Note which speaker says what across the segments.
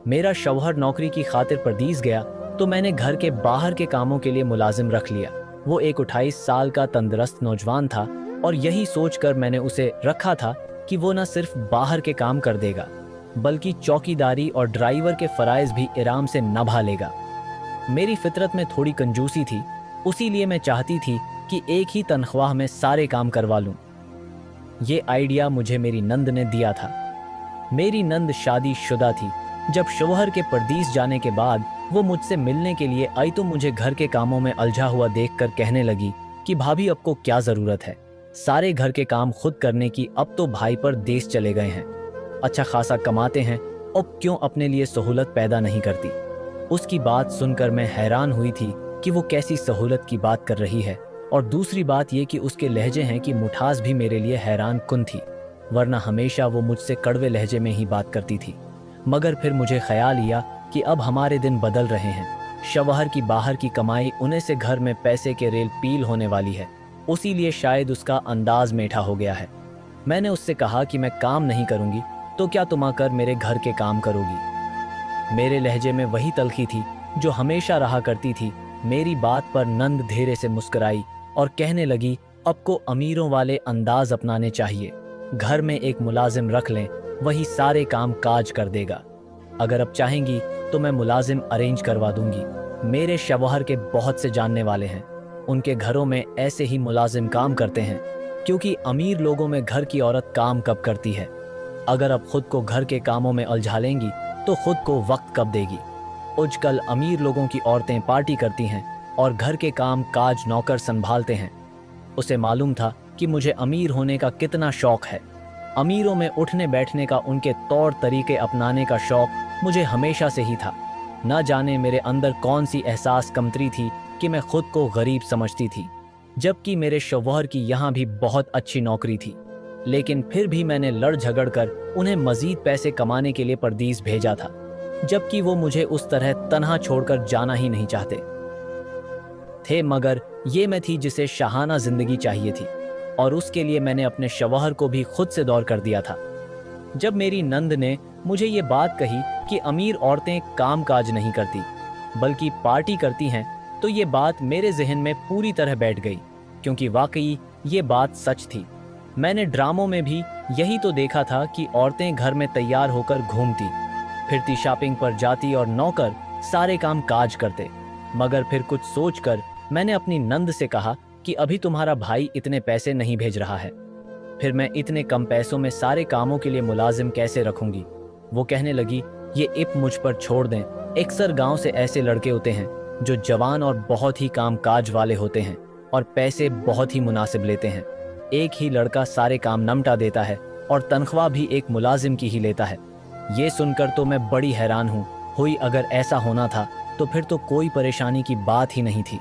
Speaker 1: मेरा शौहर नौकरी की खातिर परदेस गया तो मैंने घर के बाहर के कामों के लिए मुलाजिम रख लिया। वो एक 28 साल का तंदुरुस्त नौजवान था और यही सोचकर मैंने उसे रखा था कि वो न सिर्फ बाहर के काम कर देगा बल्कि चौकीदारी और ड्राइवर के फराइज भी आराम से निभा लेगा। मेरी फितरत में थोड़ी कंजूसी थी, उसी लिए मैं चाहती थी कि एक ही तनख्वाह में सारे काम करवा लूं। ये आइडिया मुझे मेरी नंद ने दिया था। मेरी नंद शादीशुदा थी। जब शौहर के परदेस जाने के बाद वो मुझसे मिलने के लिए आई तो मुझे घर के कामों में उलझा हुआ देखकर कहने लगी कि भाभी आपको क्या ज़रूरत है, सारे घर के काम खुद करने की, अब तो भाई परदेस चले गए हैं, अच्छा खासा कमाते हैं, अब क्यों अपने लिए सहूलत पैदा नहीं करती। उसकी बात सुनकर मैं हैरान हुई थी कि वो कैसी सहूलत की बात कर रही है, और दूसरी बात ये कि उसके लहजे हैं कि मुठास भी मेरे लिए हैरान कुन थी, वरना हमेशा वो मुझसे कड़वे लहजे में ही बात करती थी। मगर फिर मुझे ख्याल आया कि अब हमारे दिन बदल रहे हैं, शौहर की बाहर की कमाई उन्हें से घर में पैसे के रेल पील होने वाली है, उसी लिए शायद उसका अंदाज मीठा हो गया है। मैंने उससे कहा कि मैं काम नहीं करूंगी तो क्या तुम आकर मेरे घर के काम करोगी। मेरे लहजे में वही तलखी थी जो हमेशा रहा करती थी। मेरी बात पर नंद धीरे से मुस्कुराई और कहने लगी, अब को अमीरों वाले अंदाज अपनाने चाहिए, घर में एक मुलाजिम रख लें, वही सारे काम काज कर देगा। अगर अब चाहेंगी तो मैं मुलाजिम अरेंज करवा दूंगी। मेरे शौहर के बहुत से जानने वाले हैं, उनके घरों में ऐसे ही मुलाजिम काम करते हैं, क्योंकि अमीर लोगों में घर की औरत काम कब करती है। अगर अब खुद को घर के कामों में उलझा लेंगी तो खुद को वक्त कब देगी। आजकल अमीर लोगों की औरतें पार्टी करती हैं और घर के काम काज नौकर संभालते हैं। उसे मालूम था कि मुझे अमीर होने का कितना शौक है। अमीरों में उठने बैठने का, उनके तौर तरीके अपनाने का शौक मुझे हमेशा से ही था। न जाने मेरे अंदर कौन सी एहसास कमतरी थी कि मैं खुद को गरीब समझती थी, जबकि मेरे शौहर की यहाँ भी बहुत अच्छी नौकरी थी। लेकिन फिर भी मैंने लड़ झगड़ कर उन्हें मजीद पैसे कमाने के लिए परदेस भेजा था, जबकि वो मुझे उस तरह तन्हा छोड़कर जाना ही नहीं चाहते थे। मगर ये मैं थी जिसे शाहाना जिंदगी चाहिए थी, और उसके लिए मैंने अपने शौहर को भी खुद से दौर कर दिया था। जब मेरी नंद ने मुझे ये बात कही कि अमीर औरतें काम काज नहीं करती बल्कि पार्टी करती हैं, तो ये बात मेरे जहन में पूरी तरह बैठ गई, क्योंकि वाकई ये बात सच थी। मैंने ड्रामों में भी यही तो देखा था कि औरतें घर में तैयार होकर घूमती फिरती, शॉपिंग पर जाती और नौकर सारे काम काज करते। मगर फिर कुछ सोचकर मैंने अपनी नंद से कहा कि अभी तुम्हारा भाई इतने पैसे नहीं भेज रहा है, फिर मैं इतने कम पैसों में सारे कामों के लिए मुलाजिम कैसे रखूंगी। वो कहने लगी, ये इप मुझ पर छोड़ दें, अक्सर गांव से ऐसे लड़के होते हैं जो जवान और बहुत ही काम काज वाले होते हैं और पैसे बहुत ही मुनासिब लेते हैं। एक ही लड़का सारे काम निपटा देता है और तनख्वाह भी एक मुलाजिम की ही लेता है। ये सुनकर तो मैं बड़ी हैरान हुई। अगर ऐसा होना था तो फिर तो कोई परेशानी की बात ही नहीं थी,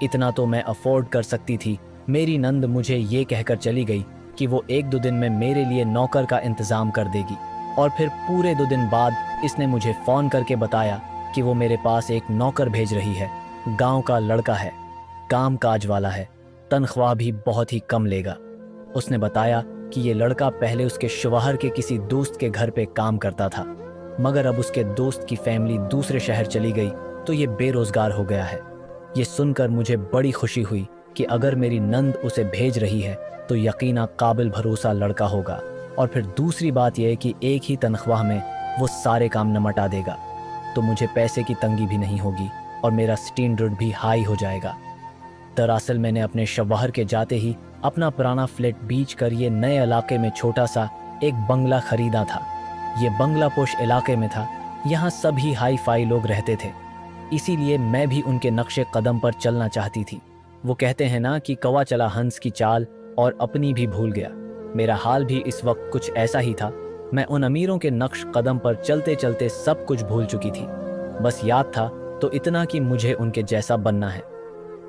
Speaker 1: इतना तो मैं अफोर्ड कर सकती थी। मेरी नंद मुझे ये कहकर चली गई कि वो 1-2 दिन में मेरे लिए नौकर का इंतज़ाम कर देगी, और फिर पूरे 2 दिन बाद इसने मुझे फ़ोन करके बताया कि वो मेरे पास एक नौकर भेज रही है। गांव का लड़का है, काम काज वाला है, तनख्वाह भी बहुत ही कम लेगा। उसने बताया कि ये लड़का पहले उसके शौहर के किसी दोस्त के घर पे काम करता था, मगर अब उसके दोस्त की फैमिली दूसरे शहर चली गई तो ये बेरोज़गार हो गया है। ये सुनकर मुझे बड़ी खुशी हुई कि अगर मेरी नंद उसे भेज रही है तो यकीना काबिल भरोसा लड़का होगा, और फिर दूसरी बात यह है कि एक ही तनख्वाह में वो सारे काम निपटा देगा, तो मुझे पैसे की तंगी भी नहीं होगी और मेरा स्टैंडर्ड भी हाई हो जाएगा। दरअसल मैंने अपने शौहर के जाते ही अपना पुराना फ्लैट बेच कर ये नए इलाके में छोटा सा एक बंगला खरीदा था। ये बंगला पोश इलाके में था, यहाँ सभी हाई फाई लोग रहते थे, इसीलिए मैं भी उनके नक्शे कदम पर चलना चाहती थी। वो कहते हैं ना कि कौवा चला हंस की चाल और अपनी भी भूल गया। मेरा हाल भी इस वक्त कुछ ऐसा ही था। मैं उन अमीरों के नक्श कदम पर चलते चलते सब कुछ भूल चुकी थी। बस याद था तो इतना कि मुझे उनके जैसा बनना है।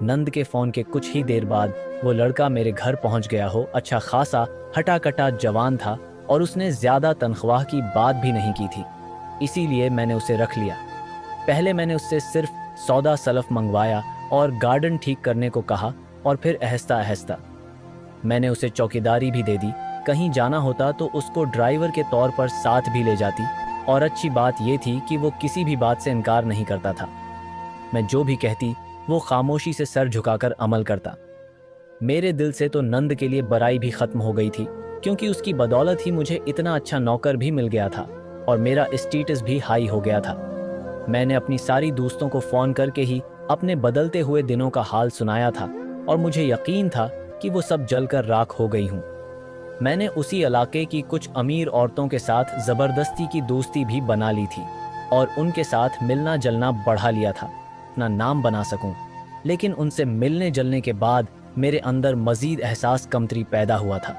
Speaker 1: नंद के फ़ोन के कुछ ही देर बाद वो लड़का मेरे घर पहुंच गया हो। अच्छा खासा हटा-कटा जवान था और उसने ज़्यादा तनख्वाह की बात भी नहीं की थी, इसीलिए मैंने उसे रख लिया। पहले मैंने उससे सिर्फ सौदा सलफ मंगवाया और गार्डन ठीक करने को कहा, और फिर आहिस्ता आहिस्ता मैंने उसे चौकीदारी भी दे दी। कहीं जाना होता तो उसको ड्राइवर के तौर पर साथ भी ले जाती और अच्छी बात ये थी कि वो किसी भी बात से इनकार नहीं करता था। मैं जो भी कहती वो खामोशी से सर झुकाकर अमल करता। मेरे दिल से तो नंद के लिए बड़ाई भी खत्म हो गई थी, क्योंकि उसकी बदौलत ही मुझे इतना अच्छा नौकर भी मिल गया था और मेरा स्टेटस भी हाई हो गया था। मैंने अपनी सारी दोस्तों को फ़ोन करके ही अपने बदलते हुए दिनों का हाल सुनाया था और मुझे यकीन था कि वो सब जलकर राख हो गई हूँ। मैंने उसी इलाके की कुछ अमीर औरतों के साथ ज़बरदस्ती की दोस्ती भी बना ली थी और उनके साथ मिलना जलना बढ़ा लिया था, अपना नाम बना सकूं। लेकिन उनसे मिलने जलने के बाद मेरे अंदर मज़ीद एहसास कमतरी पैदा हुआ था।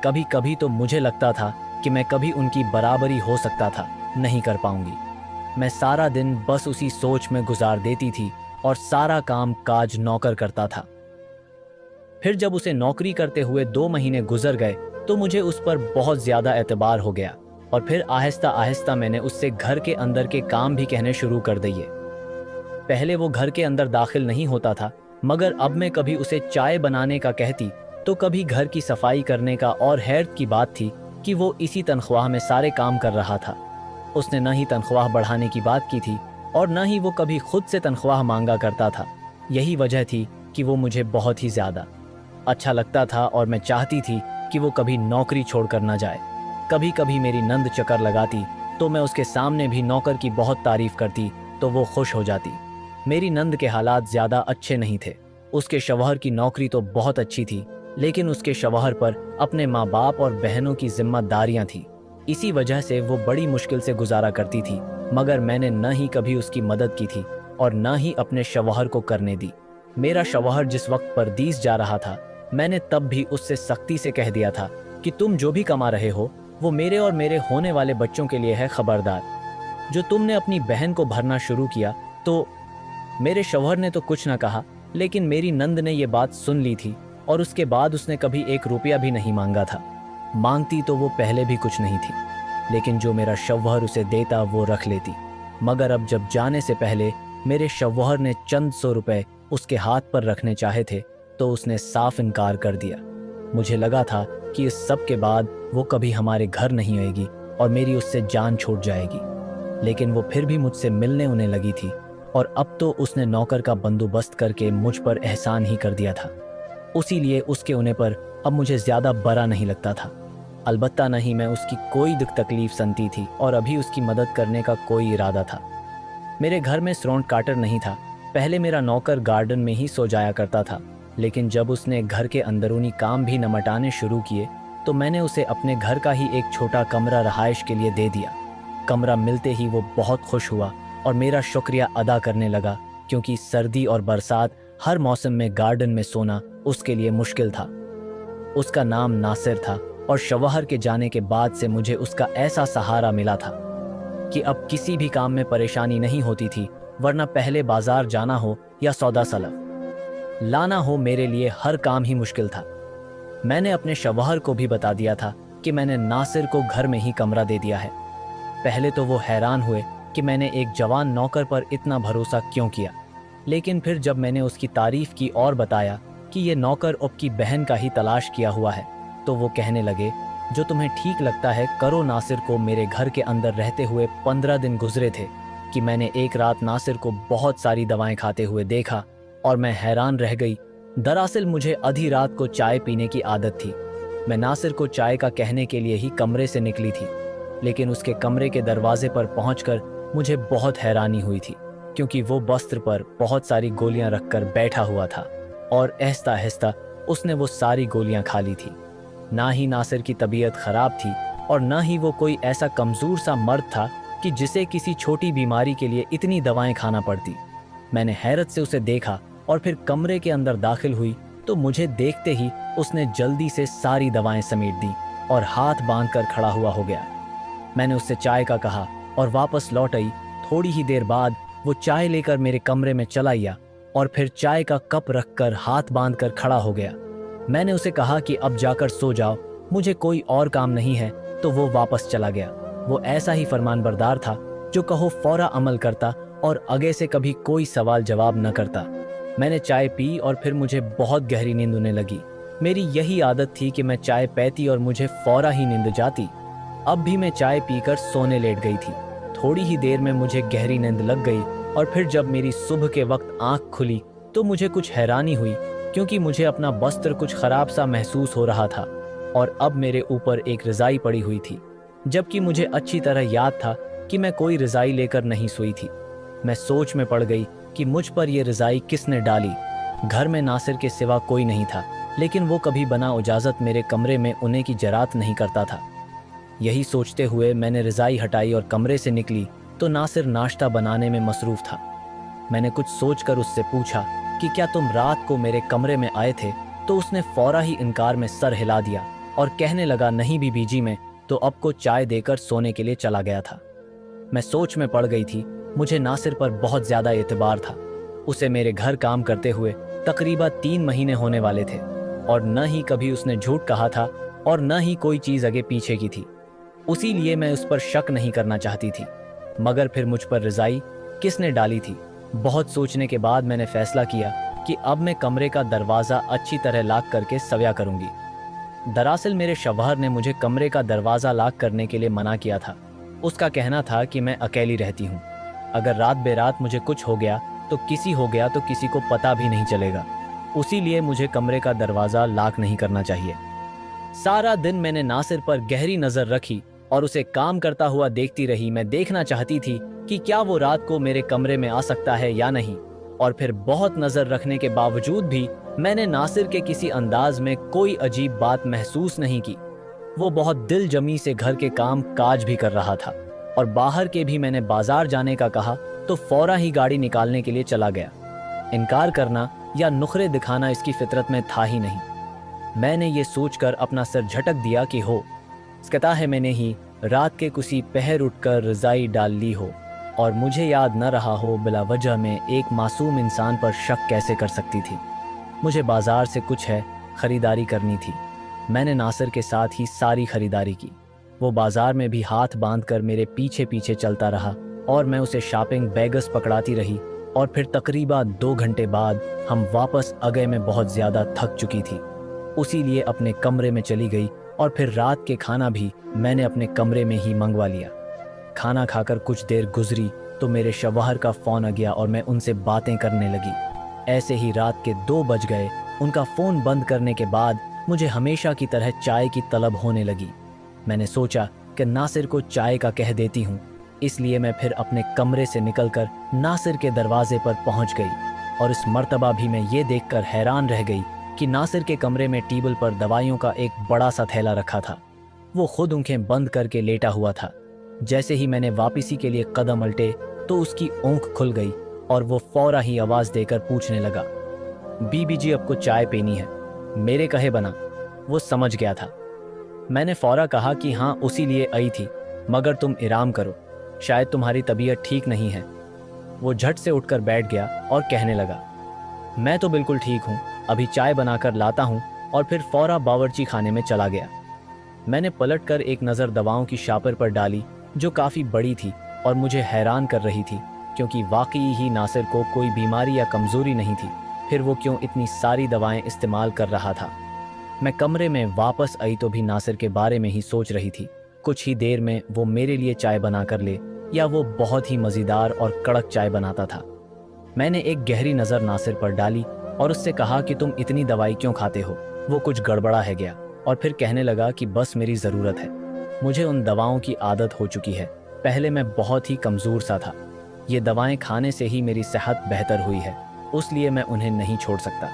Speaker 1: कभी कभी तो मुझे लगता था कि मैं कभी उनकी बराबरी हो सकता था, नहीं कर पाऊंगी। मैं सारा दिन बस उसी सोच में गुजार देती थी और सारा काम काज नौकर करता था। फिर जब उसे नौकरी करते हुए 2 महीने गुजर गए तो मुझे उस पर बहुत ज़्यादा एतबार हो गया और फिर आहिस्ता आहिस्ता मैंने उससे घर के अंदर के काम भी कहने शुरू कर दिए। पहले वो घर के अंदर दाखिल नहीं होता था, मगर अब मैं कभी उसे चाय बनाने का कहती तो कभी घर की सफाई करने का, और हैरत की बात थी कि वो इसी तनख्वाह में सारे काम कर रहा था। उसने न ही तनख्वाह बढ़ाने की बात की थी और न ही वो कभी खुद से तनख्वाह मांगा करता था। यही वजह थी कि वो मुझे बहुत ही ज़्यादा अच्छा लगता था और मैं चाहती थी कि वो कभी नौकरी छोड़कर न जाए। कभी कभी मेरी नंद चक्कर लगाती तो मैं उसके सामने भी नौकर की बहुत तारीफ करती तो वो खुश हो जाती। मेरी नंद के हालात ज़्यादा अच्छे नहीं थे। उसके शौहर की नौकरी तो बहुत अच्छी थी, लेकिन उसके शौहर पर अपने माँ बाप और बहनों की जिम्मेदारियाँ थीं। इसी वजह से वो बड़ी मुश्किल से गुजारा करती थी, मगर मैंने न ही कभी उसकी मदद की थी और न ही अपने शौहर को करने दी। मेरा शौहर जिस वक्त परदेस जा रहा था, मैंने तब भी उससे सख्ती से कह दिया था कि तुम जो भी कमा रहे हो वो मेरे और मेरे होने वाले बच्चों के लिए है, खबरदार। जो तुमने अपनी बहन को भरना शुरू किया तो। मेरे शौहर ने तो कुछ न कहा, लेकिन मेरी नंद ने ये बात सुन ली थी और उसके बाद उसने कभी 1 रुपया भी नहीं मांगा था। मांगती तो वो पहले भी कुछ नहीं थी, लेकिन जो मेरा शौहर उसे देता वो रख लेती। मगर अब जब जाने से पहले मेरे शौहर ने चंद 100 रुपए उसके हाथ पर रखने चाहे थे तो उसने साफ इनकार कर दिया। मुझे लगा था कि इस सब के बाद वो कभी हमारे घर नहीं आएगी और मेरी उससे जान छूट जाएगी, लेकिन वो फिर भी मुझसे मिलने उन्हें लगी थी और अब तो उसने नौकर का बंदोबस्त करके मुझ पर एहसान ही कर दिया था। उसीलिए उसके होने पर अब मुझे ज़्यादा बुरा नहीं लगता था। अलबत्ता नहीं मैं उसकी कोई दुख तकलीफ सुनती थी और अभी उसकी मदद करने का कोई इरादा था। मेरे घर में स्रोंड काटर नहीं था। पहले मेरा नौकर गार्डन में ही सो जाया करता था, लेकिन जब उसने घर के अंदरूनी काम भी निपटाने शुरू किए तो मैंने उसे अपने घर का ही एक छोटा कमरा रहाइश के लिए दे दिया। कमरा मिलते ही वो बहुत खुश हुआ और मेरा शुक्रिया अदा करने लगा, क्योंकि सर्दी और बरसात हर मौसम में गार्डन में सोना उसके लिए मुश्किल था। उसका नाम नासिर था और शौहर के जाने के बाद से मुझे उसका ऐसा सहारा मिला था कि अब किसी भी काम में परेशानी नहीं होती थी, वरना पहले बाजार जाना हो या सौदा सलफ लाना हो, मेरे लिए हर काम ही मुश्किल था। मैंने अपने शौहर को भी बता दिया था कि मैंने नासिर को घर में ही कमरा दे दिया है। पहले तो वो हैरान हुए कि मैंने एक जवान नौकर पर इतना भरोसा क्यों किया, लेकिन फिर जब मैंने उसकी तारीफ की और बताया कि ये नौकर आपकी बहन का ही तलाश किया हुआ है, तो वो कहने लगे, जो तुम्हें ठीक लगता है करो। नासिर को मेरे घर के अंदर रहते हुए 15 दिन गुजरे थे कि मैंने एक रात नासिर को बहुत सारी दवाएं खाते हुए देखा और मैं हैरान रह गई। दरअसल मुझे आधी रात को चाय पीने की आदत थी। मैं नासिर को चाय का कहने के लिए ही कमरे से निकली थी, लेकिन उसके कमरे के दरवाजे पर पहुंचकर मुझे बहुत हैरानी हुई थी, क्योंकि वो बस्त्र पर बहुत सारी गोलियां रखकर बैठा हुआ था और आहिस्ता आहिस्ता उसने वो सारी गोलियां खा ली थी। ना ही नासिर की तबीयत खराब थी और ना ही वो कोई ऐसा कमज़ोर सा मर्द था कि जिसे किसी छोटी बीमारी के लिए इतनी दवाएं खाना पड़ती। मैंने हैरत से उसे देखा और फिर कमरे के अंदर दाखिल हुई तो मुझे देखते ही उसने जल्दी से सारी दवाएं समेट दी और हाथ बांधकर खड़ा हुआ हो गया। मैंने उससे चाय का कहा और वापस लौट आई। थोड़ी ही देर बाद वो चाय लेकर मेरे कमरे में चला आया और फिर चाय का कप रखकर हाथ बांधकर खड़ा हो गया। मैंने उसे कहा कि अब जाकर सो जाओ, मुझे कोई और काम नहीं है, तो वो वापस चला गया। वो ऐसा ही फरमानबरदार था जो कहो फौरा अमल करता और आगे से कभी कोई सवाल जवाब न करता। मैंने चाय पी और फिर मुझे बहुत गहरी नींद आने लगी। मेरी यही आदत थी कि मैं चाय पीती और मुझे फौरा ही नींद जाती। अब भी मैं चाय पीकर सोने लेट गई थी। थोड़ी ही देर में मुझे गहरी नींद लग गई और फिर जब मेरी सुबह के वक्त आंख खुली तो मुझे कुछ हैरानी हुई, क्योंकि मुझे अपना वस्त्र कुछ खराब सा महसूस हो रहा था और अब मेरे ऊपर एक रज़ाई पड़ी हुई थी, जबकि मुझे अच्छी तरह याद था कि मैं कोई रज़ाई लेकर नहीं सोई थी। मैं सोच में पड़ गई कि मुझ पर यह रज़ाई किसने डाली। घर में नासिर के सिवा कोई नहीं था, लेकिन वो कभी बना इजाज़त मेरे कमरे में उन्हें की जरात नहीं करता था। यही सोचते हुए मैंने रज़ाई हटाई और कमरे से निकली तो नासिर नाश्ता बनाने में मसरूफ़ था। मैंने कुछ सोचकर उससे पूछा कि क्या तुम रात को मेरे कमरे में आए थे, तो उसने फौरा ही इनकार में सर हिला दिया और कहने लगा, नहीं बीबी, मैं तो अब को चाय देकर सोने के लिए चला गया था। मैं सोच में पड़ गई थी। मुझे नासिर पर बहुत ज़्यादा एतबार था। उसे मेरे घर काम करते हुए तकरीबन 3 महीने होने वाले थे और न ही कभी उसने झूठ कहा था और न ही कोई चीज़ आगे पीछे की थी। उसी लिए मैं उस पर शक नहीं करना चाहती थी। मगर फिर मुझ पर रज़ाई किसने डाली थी? बहुत सोचने के बाद मैंने फैसला किया कि अब मैं कमरे का दरवाज़ा अच्छी तरह लॉक करके सव्या करूंगी। दरअसल मेरे शौहर ने मुझे कमरे का दरवाज़ा लॉक करने के लिए मना किया था। उसका कहना था कि मैं अकेली रहती हूँ, अगर रात बेरात मुझे कुछ हो गया तो किसी को पता भी नहीं चलेगा। उसी लिए मुझे कमरे का दरवाज़ा लॉक नहीं करना चाहिए। सारा दिन मैंने नासिर पर गहरी नज़र रखी और उसे काम करता हुआ देखती रही। मैं देखना चाहती थी कि क्या वो रात को मेरे कमरे में आ सकता है या नहीं। और फिर बहुत नज़र रखने के बावजूद भी मैंने नासिर के किसी अंदाज में कोई अजीब बात महसूस नहीं की। वो बहुत दिल जमी से घर के काम काज भी कर रहा था और बाहर के भी मैंने बाजार जाने का कहा तो फौरा ही गाड़ी निकालने के लिए चला गया। इनकार करना या नुखरे दिखाना इसकी फितरत में था ही नहीं। मैंने ये सोचकर अपना सर झटक दिया कि हो सकता है मैंने ही रात के किसी पहर उठकर रज़ाई डाल ली हो और मुझे याद न रहा हो। बिला वजह में एक मासूम इंसान पर शक कैसे कर सकती थी। मुझे बाजार से कुछ ख़रीदारी करनी थी। मैंने नासिर के साथ ही सारी ख़रीदारी की। वो बाजार में भी हाथ बांधकर मेरे पीछे पीछे चलता रहा और मैं उसे शॉपिंग बैग्स पकड़ाती रही और फिर तकरीबन 2 घंटे बाद हम वापस आ गए। मैं बहुत ज़्यादा थक चुकी थी, उसी लिए अपने कमरे में चली गई और फिर रात के खाना भी मैंने अपने कमरे में ही मंगवा लिया। खाना खाकर कुछ देर गुजरी तो मेरे शौहर का फ़ोन आ गया और मैं उनसे बातें करने लगी। ऐसे ही रात के 2 बज गए। उनका फ़ोन बंद करने के बाद मुझे हमेशा की तरह चाय की तलब होने लगी। मैंने सोचा कि नासिर को चाय का कह देती हूँ, इसलिए मैं फिर अपने कमरे से निकलकर नासिर के दरवाजे पर पहुँच गई और इस मर्तबा भी मैं ये देखकर हैरान रह गई कि नासिर के कमरे में टेबल पर दवाइयों का एक बड़ा सा थैला रखा था। वो खुद आंखें बंद करके लेटा हुआ था। जैसे ही मैंने वापसी के लिए कदम उल्टे तो उसकी आँख खुल गई और वो फौरा ही आवाज़ देकर पूछने लगा, बीबी जी आपको चाय पीनी है? मेरे कहे बना वो समझ गया था। मैंने फौरा कहा कि हाँ उसी लिए आई थी, मगर तुम आराम करो, शायद तुम्हारी तबीयत ठीक नहीं है। वो झट से उठकर बैठ गया और कहने लगा, मैं तो बिल्कुल ठीक हूँ, अभी चाय बनाकर लाता हूँ, और फिर फौरा बावर्ची खाने में चला गया। मैंने पलटकर एक नज़र दवाओं की शापर पर डाली जो काफ़ी बड़ी थी और मुझे हैरान कर रही थी, क्योंकि वाकई ही नासिर को कोई बीमारी या कमज़ोरी नहीं थी, फिर वो क्यों इतनी सारी दवाएं इस्तेमाल कर रहा था। मैं कमरे में वापस आई तो भी नासिर के बारे में ही सोच रही थी। कुछ ही देर में वो मेरे लिए चाय बना कर ले या वो बहुत ही मज़ेदार और कड़क चाय बनाता था। मैंने एक गहरी नज़र नासिर पर डाली और उससे कहा कि तुम इतनी दवाई क्यों खाते हो? वो कुछ गड़बड़ा है गया और फिर कहने लगा कि बस मेरी ज़रूरत है, मुझे उन दवाओं की आदत हो चुकी है। पहले मैं बहुत ही कमज़ोर सा था, ये दवाएं खाने से ही मेरी सेहत बेहतर हुई है, उसलिए मैं उन्हें नहीं छोड़ सकता।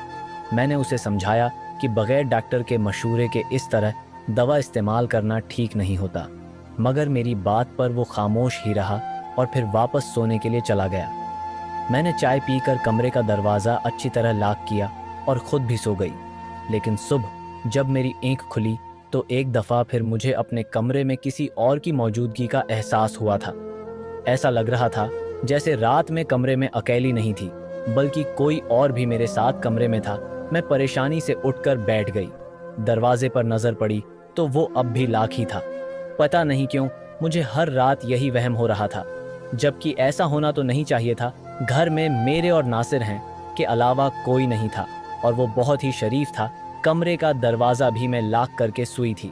Speaker 1: मैंने उसे समझाया कि बग़ैर डॉक्टर के मशवरे के इस तरह दवा इस्तेमाल करना ठीक नहीं होता, मगर मेरी बात पर वो खामोश ही रहा और फिर वापस सोने के लिए चला गया। मैंने चाय पीकर कमरे का दरवाज़ा अच्छी तरह लॉक किया और ख़ुद भी सो गई। लेकिन सुबह जब मेरी आँख खुली तो एक दफ़ा फिर मुझे अपने कमरे में किसी और की मौजूदगी का एहसास हुआ था। ऐसा लग रहा था जैसे रात में कमरे में अकेली नहीं थी, बल्कि कोई और भी मेरे साथ कमरे में था। मैं परेशानी से उठकर बैठ गई। दरवाजे पर नज़र पड़ी तो वो अब भी लॉक ही था। पता नहीं क्यों मुझे हर रात यही वहम हो रहा था, जबकि ऐसा होना तो नहीं चाहिए था। घर में मेरे और नासिर हैं के अलावा कोई नहीं था और वो बहुत ही शरीफ था। कमरे का दरवाज़ा भी मैं लॉक करके सोई थी।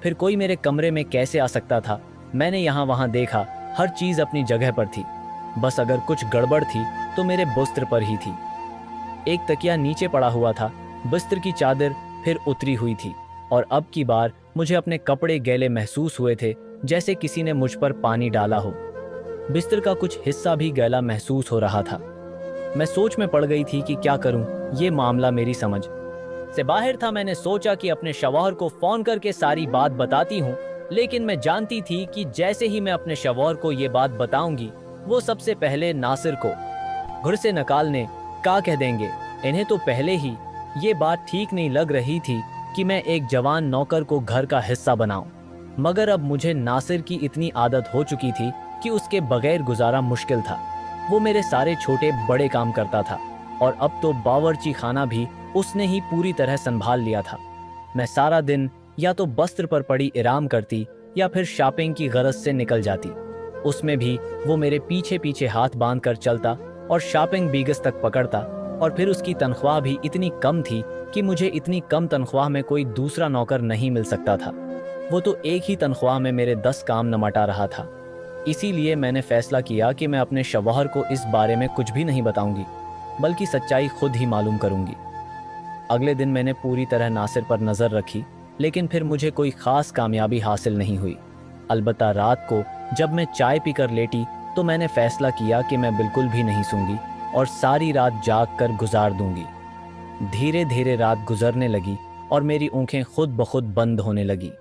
Speaker 1: फिर कोई मेरे कमरे में कैसे आ सकता था? मैंने यहाँ वहाँ देखा, हर चीज़ अपनी जगह पर थी, बस अगर कुछ गड़बड़ थी तो मेरे बिस्तर पर ही थी। एक तकिया नीचे पड़ा हुआ था, बिस्तर की चादर फिर उतरी हुई थी और अब की बार मुझे अपने कपड़े गैले महसूस हुए थे, जैसे किसी ने मुझ पर पानी डाला हो। बिस्तर का कुछ हिस्सा भी गैला महसूस हो रहा था। मैं सोच में पड़ गई थी कि क्या करूं, ये मामला मेरी समझ से बाहर था। मैंने सोचा कि अपने शौहर को फोन करके सारी बात बताती हूँ, लेकिन मैं जानती थी कि जैसे ही मैं अपने शौहर को ये बात बताऊंगी, वो सबसे पहले नासिर को घर से निकालने का कह देंगे। इन्हें तो पहले ही ये बात ठीक नहीं लग रही थी कि मैं एक जवान नौकर को घर का हिस्सा बनाऊं, मगर अब मुझे नासिर की इतनी आदत हो चुकी थी कि उसके बगैर गुजारा मुश्किल था। वो मेरे सारे छोटे बड़े काम करता था और अब तो बावर्ची खाना भी उसने ही पूरी तरह संभाल लिया था। मैं सारा दिन या तो बस्तर पर पड़ी आराम करती या फिर शॉपिंग की गरज से निकल जाती। उसमें भी वो मेरे पीछे पीछे हाथ बांध कर चलता और शॉपिंग बीगस तक पकड़ता। और फिर उसकी तनख्वाह भी इतनी कम थी कि मुझे इतनी कम तनख्वाह में कोई दूसरा नौकर नहीं मिल सकता था। वो तो एक ही तनख्वाह में मेरे 10 काम निपटा रहा था। इसीलिए मैंने फैसला किया कि मैं अपने शौहर को इस बारे में कुछ भी नहीं बताऊंगी, बल्कि सच्चाई खुद ही मालूम करूंगी। अगले दिन मैंने पूरी तरह नासिर पर नज़र रखी, लेकिन फिर मुझे कोई ख़ास कामयाबी हासिल नहीं हुई। अलबत्ता रात को जब मैं चाय पीकर लेटी तो मैंने फैसला किया कि मैं बिल्कुल भी नहीं सूंगी और सारी रात जाग कर गुजार दूंगी। धीरे धीरे रात गुजरने लगी और मेरी आँखें खुद ब खुद बंद होने लगी।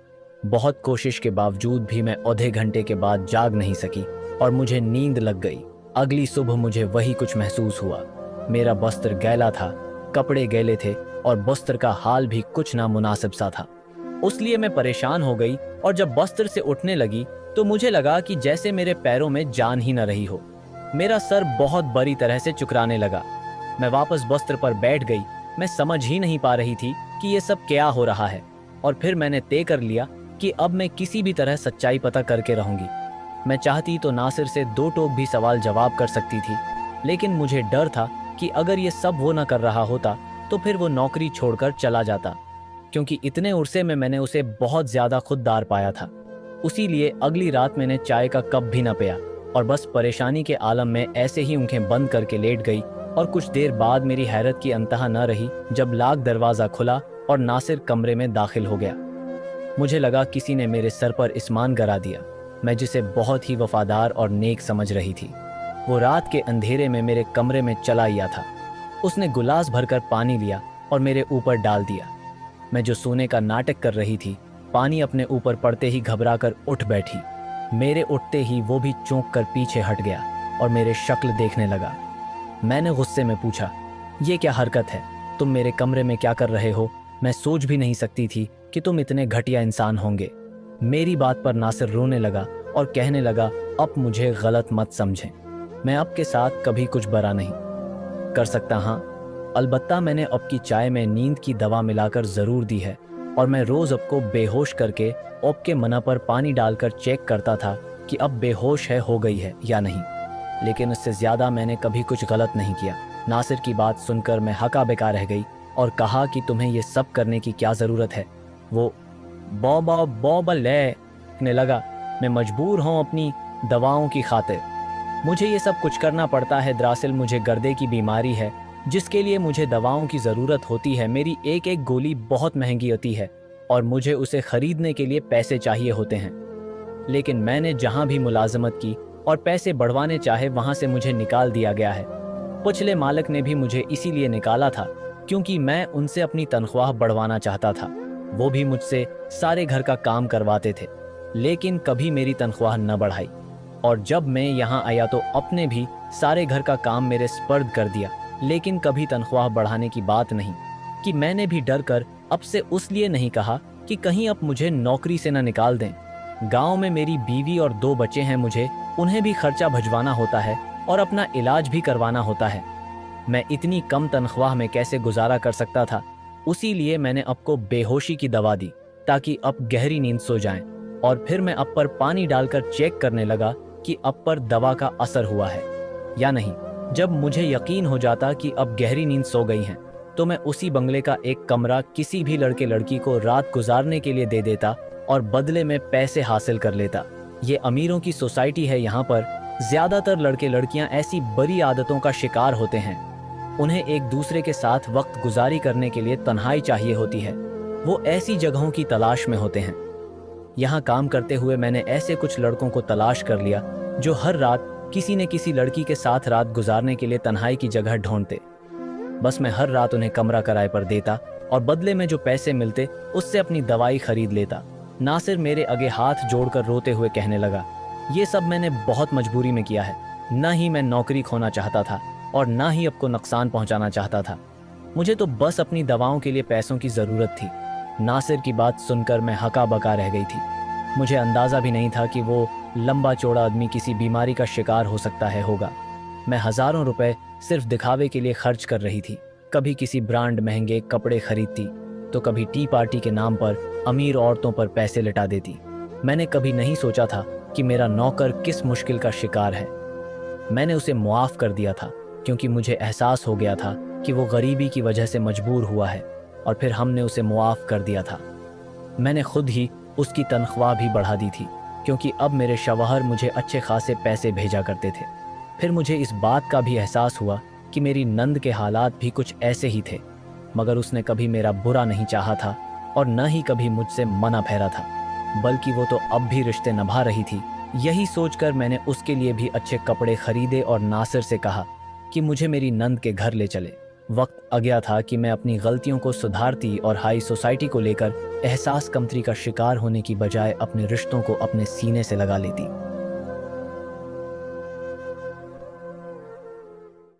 Speaker 1: बहुत कोशिश के बावजूद भी मैं आधे घंटे के बाद जाग नहीं सकी और मुझे नींद लग गई। अगली सुबह मुझे वही कुछ महसूस हुआ। मेरा बस्तर गैला था, कपड़े गैले थे और बस्तर का हाल भी कुछ नामुनासिब सा था। उसलिए मैं परेशान हो गई और जब बस्तर से उठने लगी तो मुझे लगा कि जैसे मेरे पैरों में जान ही न रही हो। मेरा सर बहुत बुरी तरह से चुकराने लगा। मैं वापस बस्तर पर बैठ गई। मैं समझ ही नहीं पा रही थी कि ये सब क्या हो रहा है, और फिर मैंने तय कर लिया कि अब मैं किसी भी तरह सच्चाई पता करके रहूंगी। मैं चाहती तो नासिर से 2 टोक भी सवाल जवाब कर सकती थी, लेकिन मुझे डर था कि अगर ये सब वो न कर रहा होता तो फिर वो नौकरी छोड़कर चला जाता, क्योंकि इतने उर्से में मैंने उसे बहुत ज़्यादा खुददार पाया था। उसी लिए अगली रात मैंने चाय का कप भी न पिया और बस परेशानी के आलम में ऐसे ही आंखें बंद करके लेट गई। और कुछ देर बाद मेरी हैरत की अंतहा न रही जब लाख दरवाज़ा खुला और नासिर कमरे में दाखिल हो गया। मुझे लगा किसी ने मेरे सर पर इस्मान गिरा दिया, मैं जिसे बहुत ही वफादार और नेक समझ रही थी। वो रात के अंधेरे में मेरे कमरे में चला आया था। उसने गिलास भरकर पानी लिया और मेरे ऊपर डाल दिया। मैं जो सोने का नाटक कर रही थी, पानी अपने ऊपर पड़ते ही घबराकर उठ बैठी। मेरे उठते ही वो भी चौंक कर पीछे हट गया और मेरे शक्ल देखने लगा। मैंने गुस्से में पूछा, ये क्या हरकत है? तुम मेरे कमरे में क्या कर रहे हो? मैं सोच भी नहीं सकती थी कि तुम इतने घटिया इंसान होंगे। मेरी बात पर नासिर रोने लगा और कहने लगा, अब मुझे गलत मत समझें, मैं आपके साथ कभी कुछ बुरा नहीं कर सकता। हाँ, अलबत्ता मैंने अब की चाय में नींद की दवा मिलाकर ज़रूर दी है और मैं रोज़ आपको बेहोश करके आपके मना पर पानी डालकर चेक करता था कि अब बेहोश हो गई है या नहीं। लेकिन इससे ज़्यादा मैंने कभी कुछ गलत नहीं किया। नासिर की बात सुनकर मैं हका बेकार रह गई और कहा कि तुम्हें ये सब करने की क्या ज़रूरत है? वो बौबले लगा, मैं मजबूर हूँ अपनी दवाओं की खातिर। मुझे ये सब कुछ करना पड़ता है। दरअसल मुझे गर्दे की बीमारी है जिसके लिए मुझे दवाओं की ज़रूरत होती है। मेरी एक एक गोली बहुत महंगी होती है और मुझे उसे ख़रीदने के लिए पैसे चाहिए होते हैं। लेकिन मैंने जहाँ भी मुलाजमत की और पैसे बढ़वाने चाहे वहाँ से मुझे निकाल दिया गया है। पिछले मालिक ने भी मुझे इसीलिए निकाला था क्योंकि मैं उनसे अपनी तनख्वाह बढ़वाना चाहता था। वो भी मुझसे सारे घर का काम करवाते थे, लेकिन कभी मेरी तनख्वाह न बढ़ाई। और जब मैं यहाँ आया तो अपने भी सारे घर का काम मेरे स्पर्द कर दिया, लेकिन कभी तनख्वाह बढ़ाने की बात नहीं कि मैंने भी डर कर अब से उस लिए नहीं कहा कि कहीं अब मुझे नौकरी से न निकाल दें। गांव में मेरी बीवी और 2 बच्चे हैं, मुझे उन्हें भी खर्चा भिजवाना होता है और अपना इलाज भी करवाना होता है। मैं इतनी कम तनख्वाह में कैसे गुजारा कर सकता था? उसी लिए मैंने अब को बेहोशी की दवा दी ताकि अब गहरी नींद सो जाएं। और फिर मैं अब पर पानी डालकर चेक करने लगा कि अब पर दवा का असर हुआ है या नहीं। जब मुझे यकीन हो जाता कि अब गहरी नींद सो गई हैं, तो मैं उसी बंगले का एक कमरा किसी भी लड़के लड़की को रात गुजारने के लिए दे देता और बदले में पैसे हासिल कर लेता। ये अमीरों की सोसाइटी है, यहाँ पर ज़्यादातर लड़के लड़कियाँ ऐसी बुरी आदतों का शिकार होते हैं। उन्हें एक दूसरे के साथ वक्त गुजारी करने के लिए तन्हाई चाहिए होती है। वो ऐसी जगहों की तलाश में होते हैं। यहाँ काम करते हुए मैंने ऐसे कुछ लड़कों को तलाश कर लिया जो हर रात किसी न किसी लड़की के साथ रात गुजारने के लिए तन्हाई की जगह ढूंढते। बस मैं हर रात उन्हें कमरा किराए पर देता और बदले में जो पैसे मिलते उससे अपनी दवाई खरीद लेता। नासिर मेरे आगे हाथ जोड़कर रोते हुए कहने लगा, ये सब मैंने बहुत मजबूरी में किया है। न ही मैं नौकरी खोना चाहता था और न ही आपको नुकसान पहुंचाना चाहता था। मुझे तो बस अपनी दवाओं के लिए पैसों की ज़रूरत थी। नासिर की बात सुनकर मैं हका बका रह गई थी। मुझे अंदाज़ा भी नहीं था कि वो लंबा चौड़ा आदमी किसी बीमारी का शिकार हो सकता है होगा। मैं हज़ारों रुपए सिर्फ दिखावे के लिए खर्च कर रही थी। कभी किसी ब्रांड महंगे कपड़े खरीदती तो कभी टी पार्टी के नाम पर अमीर औरतों पर पैसे लटा देती। मैंने कभी नहीं सोचा था कि मेरा नौकर किस मुश्किल का शिकार है। मैंने उसे मुआफ़ कर दिया था क्योंकि मुझे एहसास हो गया था कि वो गरीबी की वजह से मजबूर हुआ है, और फिर हमने उसे मुआफ़ कर दिया था। मैंने खुद ही उसकी तनख्वाह भी बढ़ा दी थी क्योंकि अब मेरे शवहर मुझे अच्छे खासे पैसे भेजा करते थे। फिर मुझे इस बात का भी एहसास हुआ कि मेरी नंद के हालात भी कुछ ऐसे ही थे, मगर उसने कभी मेरा बुरा नहीं चाहा था और न ही कभी मुझसे मना फेरा था, बल्कि वो तो अब भी रिश्ते निभा रही थी। यही सोचकर मैंने उसके लिए भी अच्छे कपड़े खरीदे और नासिर से कहा कि मुझे मेरी नंद के घर ले चले। वक्त आ गया था कि मैं अपनी गलतियों को सुधारती और हाई सोसाइटी को लेकर एहसास कमतरी का शिकार होने की बजाय अपने रिश्तों को अपने सीने से लगा लेती।